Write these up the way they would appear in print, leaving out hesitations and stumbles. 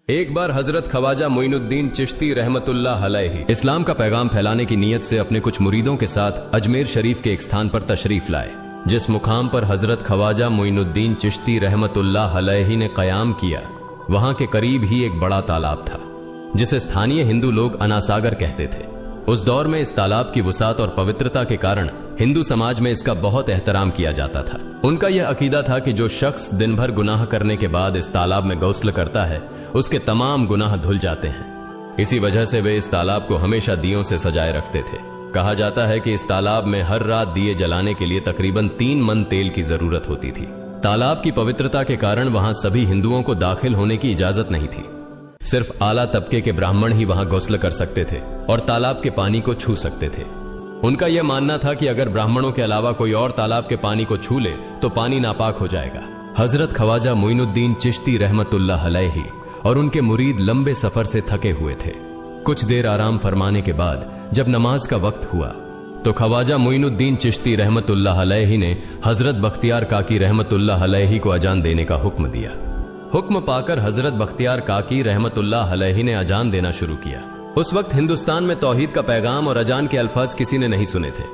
एक बार हजरत ख्वाजा मोइनुद्दीन चिश्ती रहमतुल्लाह अलैहि इस्लाम का पैगाम फैलाने की नीयत से अपने कुछ मुरीदों के साथ अजमेर शरीफ के एक स्थान पर तशरीफ लाए। जिस मुकाम पर हजरत ख्वाजा मोइनुद्दीन चिश्ती रहमतुल्लाह अलैहि ने कयाम किया, वहां के करीब ही एक बड़ा तालाब था जिसे स्थानीय हिंदू लोग अनासागर कहते थे। उस दौर में इस तालाब की वुसात और पवित्रता के कारण हिंदू समाज में इसका बहुत एहतराम किया जाता था। उनका यह अकीदा था कि जो शख्स दिन भर गुनाह करने के बाद इस तालाब में गौस्ल करता है, उसके तमाम गुनाह धुल जाते हैं। इसी वजह से वे इस तालाब को हमेशा दियों से सजाए रखते थे। कहा जाता है कि इस तालाब में हर रात दिए जलाने के लिए तकरीबन 3 मन तेल की जरूरत होती थी। तालाब की पवित्रता के कारण वहां सभी हिंदुओं को दाखिल होने की इजाजत नहीं थी। सिर्फ आला तबके के ब्राह्मण ही वहां गौस्ल कर सकते थे और तालाब के पानी को छू सकते थे। उनका यह मानना था कि अगर ब्राह्मणों के अलावा कोई और तालाब के पानी को छू ले तो पानी नापाक हो जाएगा। हजरत ख्वाजा मोइनुद्दीन चिश्ती रहमतुल्लाह अलैहि और उनके मुरीद लंबे सफर से थके हुए थे। कुछ देर आराम फरमाने के बाद जब नमाज का वक्त हुआ तो ख्वाजा मोइनुद्दीन चिश्ती रहमतुल्लाह अलैहि ने हजरत बख्तियार काकी रहमतुल्लाह अलैहि को अजान देने का हुक्म दिया। हुक्म पाकर हजरत बख्तियार काकी रहमतुल्लाह अलैहि ने अजान देना शुरू किया। उस वक्त हिंदुस्तान में तौहीद का पैगाम और अजान के अल्फाज किसी ने नहीं सुने थे।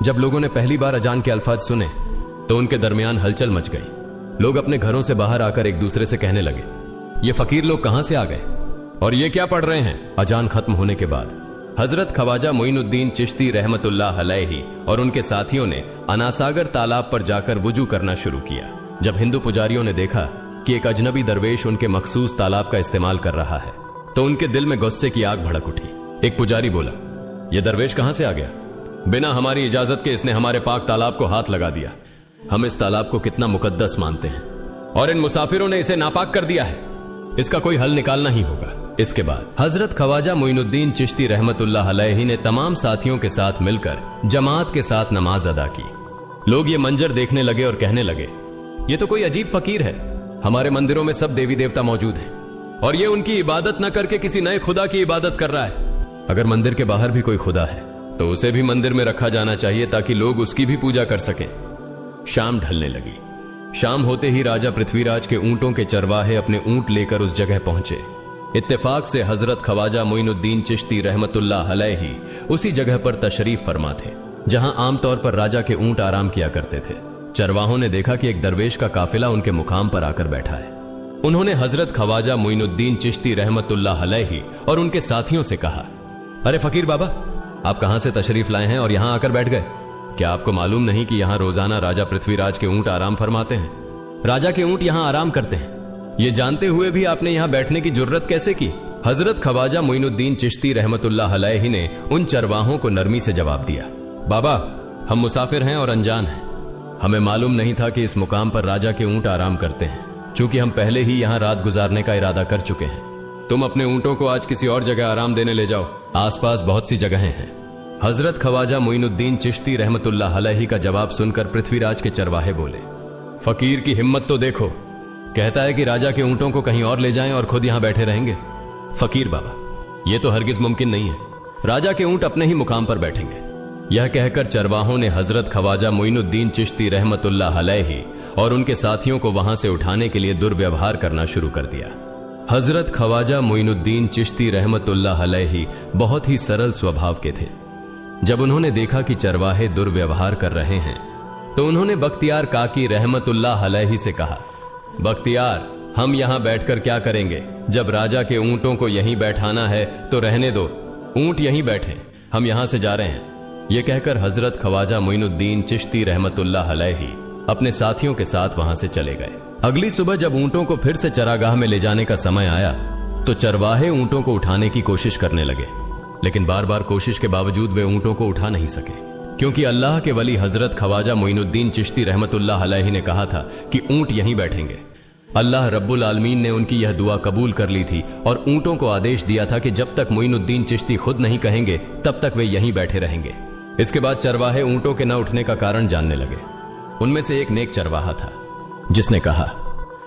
जब लोगों ने पहली बार अजान के अल्फाज सुने तो उनके दरमियान हलचल मच गई। लोग अपने घरों से बाहर आकर एक दूसरे से कहने लगे, ये फकीर लोग कहां से आ गए और ये क्या पढ़ रहे हैं। अजान खत्म होने के बाद हजरत ख्वाजा मोइनुद्दीन चिश्ती रहमतुल्लाह अलैहि और उनके साथियों ने अनासागर तालाब पर जाकर वुजू करना शुरू किया। जब हिंदू पुजारियों ने देखा कि एक अजनबी दरवेश उनके मखसूस तालाब का इस्तेमाल कर रहा है तो उनके दिल में गुस्से की आग भड़क उठी। एक पुजारी बोला, यह दरवेश कहां से आ गया? बिना हमारी इजाजत के इसने हमारे पाक तालाब को हाथ लगा दिया। हम इस तालाब को कितना मुकद्दस मानते हैं और इन मुसाफिरों ने इसे नापाक कर दिया है। इसका कोई हल निकालना ही होगा। इसके बाद हजरत ख्वाजा मोइनुद्दीन चिश्ती रहमतुल्लाह अलैहि ने तमाम साथियों के साथ मिलकर जमात के साथ नमाज अदा की। लोग ये मंजर देखने लगे और कहने लगे, ये तो कोई अजीब फकीर है। हमारे मंदिरों में सब देवी देवता मौजूद हैं और ये उनकी इबादत न करके किसी नए खुदा की इबादत कर रहा है। अगर मंदिर के बाहर भी कोई खुदा है तो उसे भी मंदिर में रखा जाना चाहिए ताकि लोग उसकी भी पूजा कर सकें। शाम ढलने लगी। शाम होते ही राजा पृथ्वीराज के ऊंटों के चरवाहे अपने ऊंट लेकर उस जगह पहुंचे। इत्तेफाक से हजरत ख्वाजा मोइनुद्दीन चिश्ती रहमतुल्लाह अलैहि उसी जगह पर तशरीफ फरमा थे जहां आमतौर पर राजा के ऊंट आराम किया करते थे। चरवाहों ने देखा कि एक दरवेश का काफिला उनके मुकाम पर आकर बैठा है। उन्होंने हजरत ख्वाजा मोइनुद्दीन चिश्ती रहमतुल्लाह अलैहि और उनके साथियों से कहा, अरे फकीर बाबा, आप कहां से तशरीफ लाए हैं और यहां आकर बैठ गए? क्या आपको मालूम नहीं कि यहां रोजाना राजा पृथ्वीराज के ऊंट आराम फरमाते हैं? राजा के ऊंट यहां आराम करते हैं। ये जानते हुए भी आपने यहां बैठने की जुर्रत कैसे की? हजरत ख्वाजा मोइनुद्दीन चिश्ती रहमतुल्लाह अलैहि ने उन चरवाहों को नरमी से जवाब दिया, बाबा, हम मुसाफिर हैं और अनजान हैं। हमें मालूम नहीं था कि इस मुकाम पर राजा के ऊंट आराम करते हैं। चूंकि हम पहले ही यहां रात गुजारने का इरादा कर चुके हैं, तुम अपने ऊंटों को आज किसी और जगह आराम देने ले जाओ। आसपास बहुत सी जगहें हैं। हजरत ख्वाजा मोइनुद्दीन चिश्ती रहमतुल्लाह अलैहि का जवाब सुनकर पृथ्वीराज के चरवाहे बोले, फकीर की हिम्मत तो देखो, कहता है कि राजा के ऊंटों को कहीं और ले जाएं और खुद यहां बैठे रहेंगे। फकीर बाबा, यह तो हरगिज मुमकिन नहीं है। राजा के ऊंट अपने ही मुकाम पर बैठेंगे। यह कहकर चरवाहों ने हजरत ख्वाजा मोइनुद्दीन चिश्ती रहमतुल्लाह अलैहि और उनके साथियों को वहां से उठाने के लिए दुर्व्यवहार करना शुरू कर दिया। हजरत ख्वाजा मोइनुद्दीन चिश्ती रहमतुल्लाह अलैहि बहुत ही सरल स्वभाव के थे। जब उन्होंने देखा कि चरवाहे दुर्व्यवहार कर रहे हैं तो उन्होंने बख्तियार काकी रहमतुल्लाह अलैहि से कहा, बख्तियार, हम यहां बैठकर क्या करेंगे? जब राजा के ऊंटों को यहीं बैठाना है तो रहने दो, ऊंट यहीं बैठे, हम यहां से जा रहे हैं। यह कहकर हजरत ख्वाजा मोइनुद्दीन चिश्ती रहमतुल्लाह अलैहि अपने साथियों के साथ वहां से चले गए। अगली सुबह जब ऊंटों को फिर से चरागाह में ले जाने का समय आया तो चरवाहे ऊंटों को उठाने की कोशिश करने लगे, लेकिन बार बार कोशिश के बावजूद वे ऊंटों को उठा नहीं सके, क्योंकि अल्लाह के वली हजरत ख्वाजा मोइनुद्दीन चिश्ती रहमतुल्लाह अलैहि ने कहा था कि ऊंट यहीं बैठेंगे। अल्लाह रब्बुल आलमीन ने उनकी यह दुआ कबूल कर ली थी और ऊंटों को आदेश दिया था कि जब तक मोइनुद्दीन चिश्ती खुद नहीं कहेंगे तब तक वे यहीं बैठे रहेंगे। इसके बाद चरवाहे ऊंटों के न उठने का कारण जानने लगे। उनमें से एक नेक चरवाहा था जिसने कहा,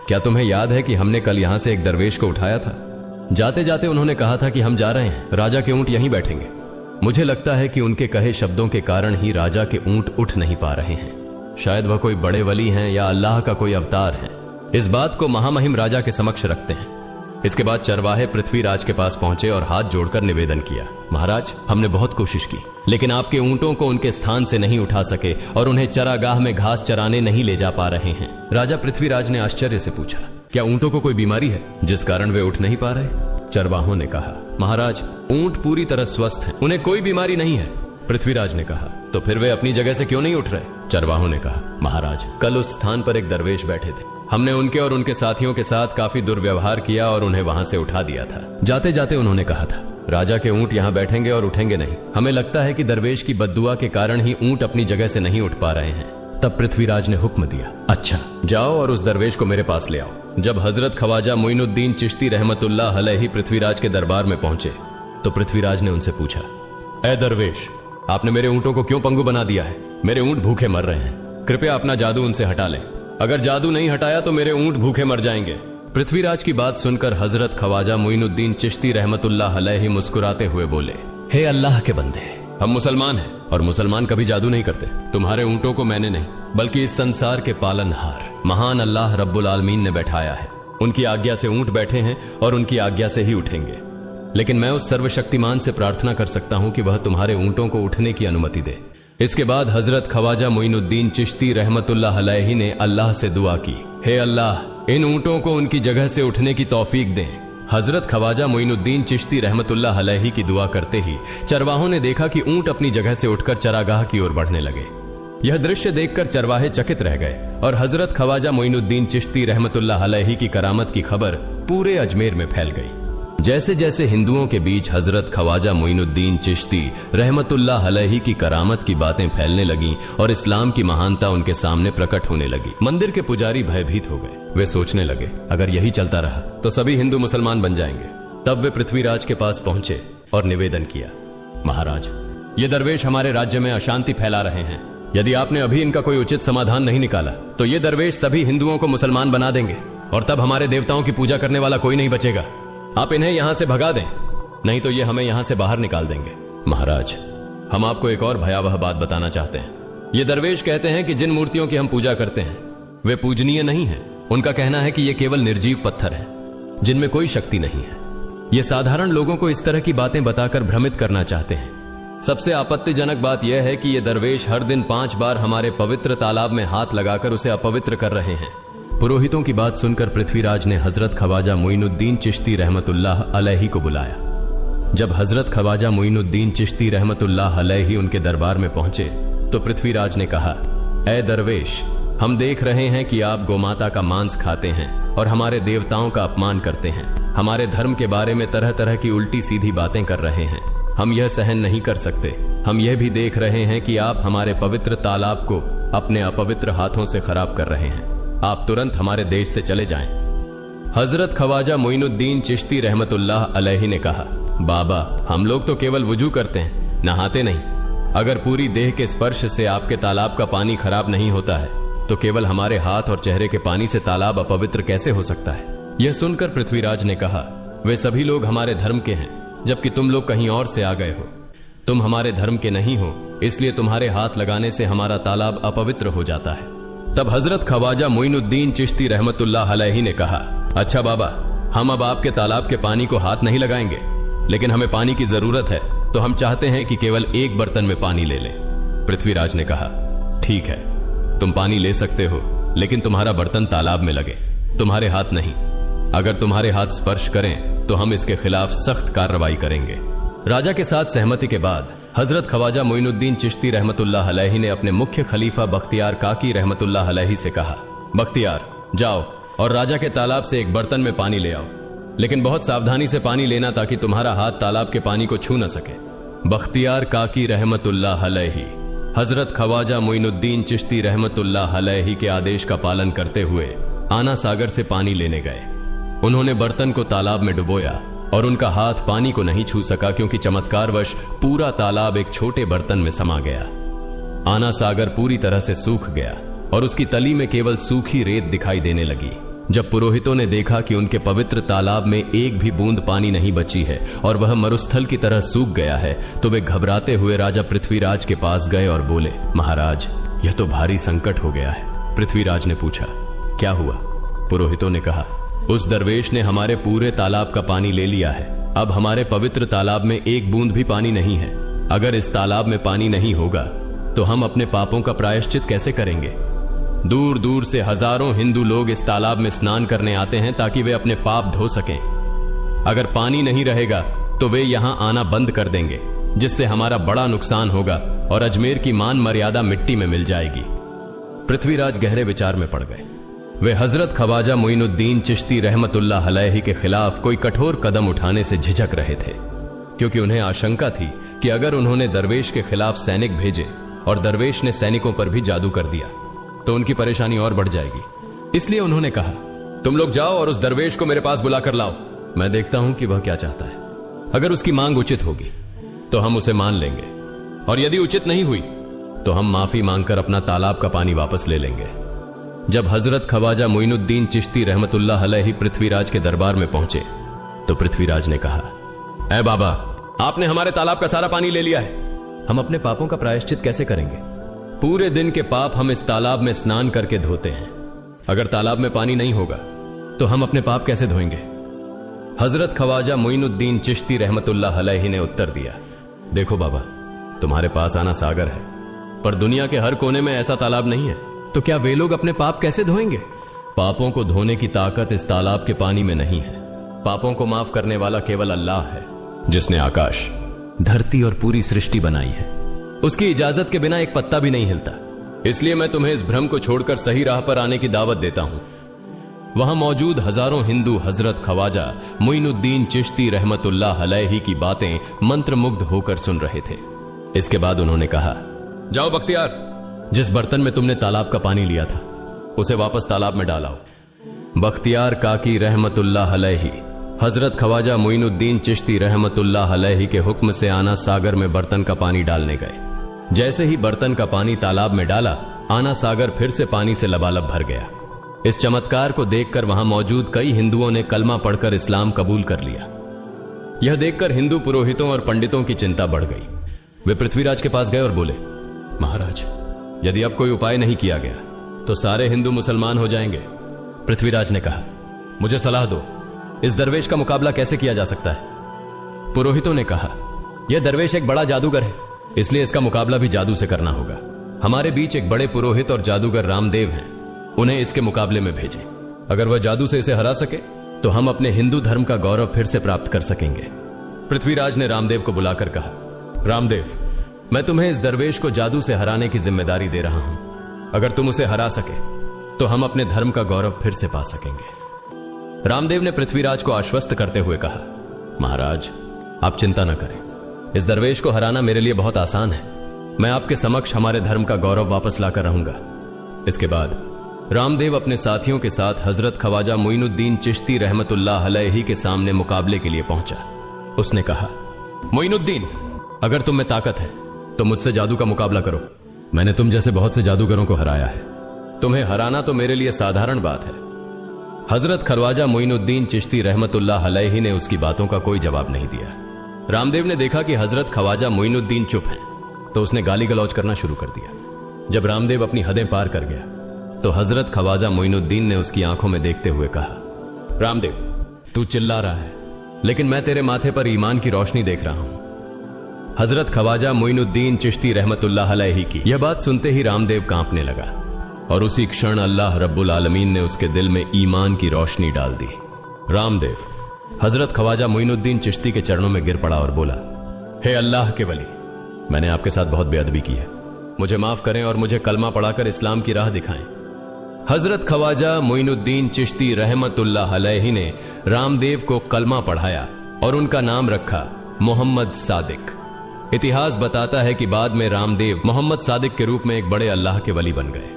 क्या तुम्हें याद है कि हमने कल यहां से एक दरवेश को उठाया था? जाते जाते उन्होंने कहा था कि हम जा रहे हैं, राजा के ऊंट यहीं बैठेंगे। मुझे लगता है कि उनके कहे शब्दों के कारण ही राजा के ऊंट उठ नहीं पा रहे हैं। शायद वह कोई बड़े वली हैं या अल्लाह का कोई अवतार है। इस बात को महामहिम राजा के समक्ष रखते हैं। इसके बाद चरवाहे पृथ्वीराज के पास पहुंचे और हाथ जोड़कर निवेदन किया, महाराज, हमने बहुत कोशिश की, लेकिन आपके ऊंटों को उनके स्थान से नहीं उठा सके और उन्हें चरागाह में घास चराने नहीं ले जा पा रहे हैं। राजा पृथ्वीराज ने आश्चर्य से पूछा, क्या ऊंटों को कोई बीमारी है जिस कारण वे उठ नहीं पा रहे? चरवाहों ने कहा, महाराज, ऊंट पूरी तरह स्वस्थ हैं, उन्हें कोई बीमारी नहीं है। पृथ्वीराज ने कहा, तो फिर वे अपनी जगह से क्यों नहीं उठ रहे? चरवाहों ने कहा, महाराज, कल उस स्थान पर एक दरवेश बैठे थे, हमने उनके और उनके साथियों के साथ काफी दुर्व्यवहार किया और उन्हें वहां से उठा दिया था। जाते जाते उन्होंने कहा था, राजा के ऊंट यहाँ बैठेंगे और उठेंगे नहीं। हमें लगता है कि दरवेश की बद्दुआ के कारण ही ऊंट अपनी जगह से नहीं उठ पा रहे हैं। तब पृथ्वीराज ने हुक्म दिया, अच्छा, जाओ और उस दरवेश को मेरे पास ले आओ। जब हजरत ख्वाजा मोइनुद्दीन चिश्ती रहमतुल्लाह अलैहि पृथ्वीराज के दरबार में पहुंचे तो पृथ्वीराज ने उनसे पूछा, ए दरवेश, आपने मेरे ऊंटों को क्यों पंगु बना दिया है? मेरे ऊंट भूखे मर रहे हैं, कृपया अपना जादू उनसे हटा लें। अगर जादू नहीं हटाया तो मेरे ऊंट भूखे मर जाएंगे। पृथ्वीराज की बात सुनकर हजरत ख्वाजा मोइनुद्दीन चिश्ती रहमतुल्लाह अलैहि मुस्कुराते हुए बोले, हे अल्लाह के बंदे, हम मुसलमान हैं और मुसलमान कभी जादू नहीं करते। तुम्हारे ऊंटों को मैंने नहीं बल्कि इस संसार के पालनहार महान अल्लाह रब्बुल आलमीन ने बैठाया है। उनकी आज्ञा से ऊंट बैठे हैं और उनकी आज्ञा से ही उठेंगे। लेकिन मैं उस सर्वशक्तिमान से प्रार्थना कर सकता हूं कि वह तुम्हारे ऊंटों को उठने की अनुमति दे। इसके बाद हजरत ख्वाजा मोइनुद्दीन चिश्ती रहमतुल्लाह अलैहि ने अल्लाह से दुआ की, हे अल्लाह, इन ऊंटों को उनकी जगह से उठने की तौफीक दें। हजरत ख्वाजा मोइनुद्दीन चिश्ती रहमतुल्लाह अलैहि की दुआ करते ही चरवाहों ने देखा कि ऊंट अपनी जगह से उठकर चरागाह की ओर बढ़ने लगे। यह दृश्य देखकर चरवाहे चकित रह गए और हजरत ख्वाजा मोइनुद्दीन चिश्ती रहमतुल्लाह अलैहि की करामत की खबर पूरे अजमेर में फैल गई। जैसे जैसे हिंदुओं के बीच हजरत ख्वाजा मोइनुद्दीन चिश्ती रहमतुल्लाह अलैहि की करामत की बातें फैलने लगीं और इस्लाम की महानता उनके सामने प्रकट होने लगी, मंदिर के पुजारी भयभीत हो गए। वे सोचने लगे, अगर यही चलता रहा तो सभी हिंदू मुसलमान बन जाएंगे। तब वे पृथ्वीराज के पास पहुंचे और निवेदन किया, महाराज, ये दरवेश हमारे राज्य में अशांति फैला रहे हैं। यदि आपने अभी इनका कोई उचित समाधान नहीं निकाला तो ये दरवेश सभी हिंदुओं को मुसलमान बना देंगे और तब हमारे देवताओं की पूजा करने वाला कोई नहीं बचेगा। आप इन्हें यहां से भगा दें, नहीं तो ये हमें यहां से बाहर निकाल देंगे। महाराज, हम आपको एक और भयावह बात बताना चाहते हैं। ये दरवेश कहते हैं कि जिन मूर्तियों की हम पूजा करते हैं वे पूजनीय नहीं है। उनका कहना है कि ये केवल निर्जीव पत्थर है जिनमें कोई शक्ति नहीं है। ये साधारण लोगों को इस तरह की बातें बताकर भ्रमित करना चाहते हैं। सबसे आपत्तिजनक बात यह है कि ये दरवेश हर दिन 5 बार हमारे पवित्र तालाब में हाथ लगाकर उसे अपवित्र कर रहे हैं। पुरोहितों की बात सुनकर पृथ्वीराज ने हजरत ख्वाजा मोइनुद्दीन चिश्ती रहमतुल्लाह अलैहि को बुलाया। जब हजरत ख्वाजा मोइनुद्दीन चिश्ती रहमतुल्लाह अलैहि उनके दरबार में पहुंचे तो पृथ्वीराज ने कहा, ए दरवेश, हम देख रहे हैं कि आप गोमाता का मांस खाते हैं और हमारे देवताओं का अपमान करते हैं। हमारे धर्म के बारे में तरह तरह की उल्टी सीधी बातें कर रहे हैं। हम यह सहन नहीं कर सकते। हम यह भी देख रहे हैं कि आप हमारे पवित्र तालाब को अपने अपवित्र हाथों से खराब कर रहे हैं। आप तुरंत हमारे देश से चले जाएं। हजरत ख्वाजा मोइनुद्दीन चिश्ती रहमतुल्लाह अलैहि ने कहा, बाबा, हम लोग तो केवल वुजू करते हैं, नहाते नहीं। अगर पूरी देह के स्पर्श से आपके तालाब का पानी खराब नहीं होता है तो केवल हमारे हाथ और चेहरे के पानी से तालाब अपवित्र कैसे हो सकता है? यह सुनकर पृथ्वीराज ने कहा, वे सभी लोग हमारे धर्म के हैं जबकि तुम लोग कहीं और से आ गए हो। तुम हमारे धर्म के नहीं हो, इसलिए तुम्हारे हाथ लगाने से हमारा तालाब अपवित्र हो जाता है। तब हजरत ख्वाजा मोइनुद्दीन चिश्ती रहमतुल्लाह अलैहि ने कहा, अच्छा बाबा, हम अब आपके तालाब के पानी को हाथ नहीं लगाएंगे, लेकिन हमें पानी की जरूरत है तो हम चाहते हैं कि केवल एक बर्तन में पानी ले लें। पृथ्वीराज ने कहा, ठीक है, तुम पानी ले सकते हो, लेकिन तुम्हारा बर्तन तालाब में लगे, तुम्हारे हाथ नहीं। अगर तुम्हारे हाथ स्पर्श करें तो हम इसके खिलाफ सख्त कार्रवाई करेंगे। राजा के साथ सहमति के बाद हजरत ख्वाजा मोइनुद्दीन चिश्ती रहमतुल्लाह अलैहि ने अपने मुख्य खलीफा बख्तियार काकी रहमतुल्लाह अलैहि से कहा, बख्तियार, जाओ और राजा के तालाब से एक बर्तन में पानी ले आओ, लेकिन बहुत सावधानी से पानी लेना ताकि तुम्हारा हाथ तालाब के पानी को छू न सके। बख्तियार काकी रहमतुल्लाह अलैहि हजरत ख्वाजा मोइनुद्दीन चिश्ती रहमतुल्लाह अलैहि के आदेश का पालन करते हुए आना सागर से पानी लेने गए। उन्होंने बर्तन को तालाब में डुबोया और उनका हाथ पानी को नहीं छू सका क्योंकि चमत्कारवश पूरा तालाब एक छोटे बर्तन में समा गया। आना सागर पूरी तरह से सूख गया और उसकी तली में केवल सूखी रेत दिखाई देने लगी। जब पुरोहितों ने देखा कि उनके पवित्र तालाब में एक भी बूंद पानी नहीं बची है और वह मरुस्थल की तरह सूख गया है तो वे घबराते हुए राजा पृथ्वीराज के पास गए और बोले, महाराज, यह तो भारी संकट हो गया है। पृथ्वीराज ने पूछा, क्या हुआ? पुरोहितों ने कहा, उस दरवेश ने हमारे पूरे तालाब का पानी ले लिया है। अब हमारे पवित्र तालाब में एक बूंद भी पानी नहीं है। अगर इस तालाब में पानी नहीं होगा तो हम अपने पापों का प्रायश्चित कैसे करेंगे? दूर दूर से हजारों हिंदू लोग इस तालाब में स्नान करने आते हैं ताकि वे अपने पाप धो सकें। अगर पानी नहीं रहेगा तो वे यहां आना बंद कर देंगे, जिससे हमारा बड़ा नुकसान होगा और अजमेर की मान मर्यादा मिट्टी में मिल जाएगी। पृथ्वीराज गहरे विचार में पड़ गए। वे हजरत ख्वाजा मोइनुद्दीन चिश्ती रहमतुल्लाह अलैहि के खिलाफ कोई कठोर कदम उठाने से झिझक रहे थे, क्योंकि उन्हें आशंका थी कि अगर उन्होंने दरवेश के खिलाफ सैनिक भेजे और दरवेश ने सैनिकों पर भी जादू कर दिया तो उनकी परेशानी और बढ़ जाएगी। इसलिए उन्होंने कहा, तुम लोग जाओ और उस दरवेश को मेरे पास बुला कर लाओ। मैं देखता हूं कि वह क्या चाहता है। अगर उसकी मांग उचित होगी तो हम उसे मान लेंगे, और यदि उचित नहीं हुई तो हम माफी मांगकर अपना तालाब का पानी वापस ले लेंगे। जब हजरत ख्वाजा मोइनुद्दीन चिश्ती रहमतुल्लाह अलैहि पृथ्वीराज के दरबार में पहुंचे तो पृथ्वीराज ने कहा, ऐ बाबा, आपने हमारे तालाब का सारा पानी ले लिया है। हम अपने पापों का प्रायश्चित कैसे करेंगे? पूरे दिन के पाप हम इस तालाब में स्नान करके धोते हैं। अगर तालाब में पानी नहीं होगा तो हम अपने पाप कैसे धोएंगे? हजरत ख्वाजा मोइनुद्दीन चिश्ती रहमतुल्लाह अलैहि ने उत्तर दिया, देखो बाबा, तुम्हारे पास आना सागर है, पर दुनिया के हर कोने में ऐसा तालाब नहीं है, तो क्या वे लोग अपने पाप कैसे धोएंगे? पापों को धोने की ताकत इस तालाब के पानी में नहीं है। पापों को माफ करने वाला केवल अल्लाह है, जिसने आकाश, धरती और पूरी सृष्टि बनाई है। उसकी इजाजत के बिना एक पत्ता भी नहीं हिलता। इसलिए मैं तुम्हें इस भ्रम को छोड़कर सही राह पर आने की दावत देता हूं। वहां मौजूद हजारों हिंदू हजरत ख्वाजा मोइनुद्दीन चिश्ती रहमतुल्लाह अलैहि की बातें मंत्रमुग्ध होकर सुन रहे थे। इसके बाद उन्होंने कहा, जाओ बख्तियार, जिस बर्तन में तुमने तालाब का पानी लिया था उसे वापस तालाब में डालाओ। बख्तियार काकी रहमतुल्लाह अलैहि हजरत ख्वाजा मोइनुद्दीन चिश्ती रहमतुल्लाह अलैहि के हुक्म से आना सागर में बर्तन का पानी डालने गए। जैसे ही बर्तन का पानी तालाब में डाला, आना सागर फिर से पानी से लबालब भर गया। इस चमत्कार को देखकर वहां मौजूद कई हिंदुओं ने कलमा पढ़कर इस्लाम कबूल कर लिया। यह देखकर हिंदू पुरोहितों और पंडितों की चिंता बढ़ गई। वे पृथ्वीराज के पास गए और बोले, महाराज, यदि अब कोई उपाय नहीं किया गया तो सारे हिंदू मुसलमान हो जाएंगे। पृथ्वीराज ने कहा, मुझे सलाह दो, इस दरवेश का मुकाबला कैसे किया जा सकता है? पुरोहितों ने कहा, यह दरवेश एक बड़ा जादूगर है, इसलिए इसका मुकाबला भी जादू से करना होगा। हमारे बीच एक बड़े पुरोहित और जादूगर रामदेव हैं, उन्हें इसके मुकाबले में भेजें। अगर वह जादू से इसे हरा सके तो हम अपने हिंदू धर्म का गौरव फिर से प्राप्त कर सकेंगे। पृथ्वीराज ने रामदेव को बुलाकर कहा, रामदेव, मैं तुम्हें इस दरवेश को जादू से हराने की जिम्मेदारी दे रहा हूं। अगर तुम उसे हरा सके तो हम अपने धर्म का गौरव फिर से पा सकेंगे। रामदेव ने पृथ्वीराज को आश्वस्त करते हुए कहा, महाराज, आप चिंता न करें, इस दरवेश को हराना मेरे लिए बहुत आसान है। मैं आपके समक्ष हमारे धर्म का गौरव वापस लाकर रहूंगा। इसके बाद रामदेव अपने साथियों के साथ हजरत ख्वाजा मोइनुद्दीन चिश्ती रहमतुल्लाह अलैहि के सामने मुकाबले के लिए पहुंचा। उसने कहा, मोइनुद्दीन, अगर तुम में ताकत है तो मुझसे जादू का मुकाबला करो। मैंने तुम जैसे बहुत से जादूगरों को हराया है, तुम्हें हराना तो मेरे लिए साधारण बात है। हजरत ख्वाजा मोइनुद्दीन चिश्ती रहमतुल्लाह अलैहि ने उसकी बातों का कोई जवाब नहीं दिया। रामदेव ने देखा कि हजरत ख्वाजा मोइनुद्दीन चुप हैं, तो उसने गाली गलौज करना शुरू कर दिया। जब रामदेव अपनी हदें पार कर गया तो हजरत ख्वाजा मोइनुद्दीन ने उसकी आंखों में देखते हुए कहा, रामदेव, तू चिल्ला रहा है, लेकिन मैं तेरे माथे पर ईमान की रोशनी देख रहा हूं। हजरत ख्वाजा मोइनुद्दीन चिश्ती रहमतुल्लाह अलैहि की यह बात सुनते ही रामदेव कांपने लगा, और उसी क्षण अल्लाह रब्बुल आलमीन ने उसके दिल में ईमान की रोशनी डाल दी। रामदेव हजरत ख्वाजा मोइनुद्दीन चिश्ती के चरणों में गिर पड़ा और बोला, हे अल्लाह के वली, मैंने आपके साथ बहुत बेअदबी की है, मुझे माफ करें और मुझे कलमा पढ़ाकर इस्लाम की राह दिखाएं। हजरत ख्वाजा मोइनुद्दीन चिश्ती रहमतुल्लाह अलैहि ने रामदेव को कलमा पढ़ाया और उनका नाम रखा मोहम्मद सादिक। इतिहास बताता है कि बाद में रामदेव मोहम्मद सादिक के रूप में एक बड़े अल्लाह के वली बन गए।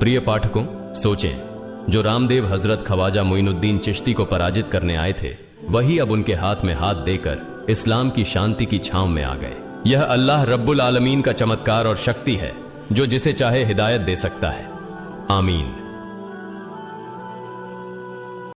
प्रिय पाठकों, सोचें, जो रामदेव हजरत ख्वाजा मोइनुद्दीन चिश्ती को पराजित करने आए थे, वही अब उनके हाथ में हाथ देकर इस्लाम की शांति की छांव में आ गए। यह अल्लाह रब्बुल आलमीन का चमत्कार और शक्ति है, जो जिसे चाहे हिदायत दे सकता है। आमीन।